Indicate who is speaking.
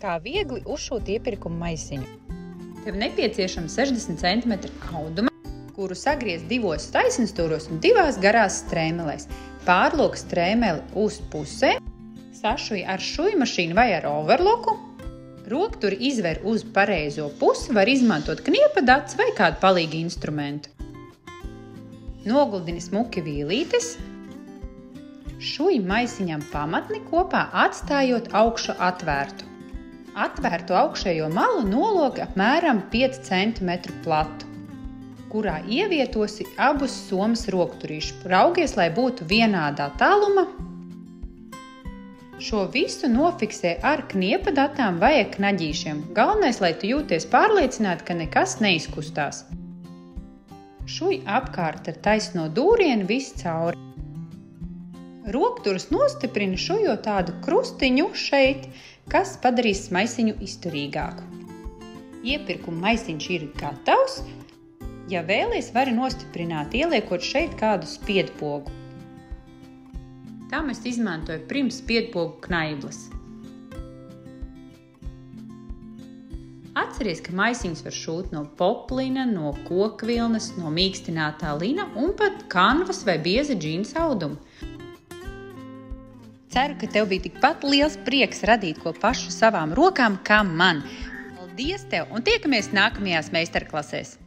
Speaker 1: Kā viegli uzšūt iepirkuma maisiņu. Tev nepieciešams 60 cm auduma, kuru sagriez 2 taisnstūros un 2 garās strēmelēs. Pārlok strēmeli uz pusēm, sašuj ar šujmašīnu vai ar overloku. Rokturi izver uz pareizo pusi, var izmantot kniepadats vai kādu palīgu instrumentu. Noguldini smuki vīlītes. Šuj maisiņam pamatni kopā, atstājot augšu atvērtu. Atvērtu augšējo malu nolok apmēram 5 cm platu, kurā ievietosi abus somas rokturīšus. Raugies, lai būtu vienādā tāluma. Šo visu nofiksē ar kniepadatām vai ar knaģīšiem. Galvenais, lai tu jūties pārliecināti, ka nekas neizkustās. Šuj apkārt ar taisno dūrienu viscauri. Rokturus nostiprini šujot tādu krustiņu šeit, kas padarīs maisiņu izturīgāku. Iepirkuma maisiņš ir gatavs. Ja vēlies, vari nostiprināt, ieliekot šeit kādu spiedpogu. Tam es izmantoju Prims spiedpogu knaiblas. Atceries, ka maisiņus var šūt no poplina, no kokvilnas, no mīkstinātā lina un pat kanvas vai bieza džīnsa auduma. Ceru, ka tev bija tikpat liels prieks radīt ko pašu savām rokām kā man. Paldies tev un tiekamies nākamajās meistarklasēs!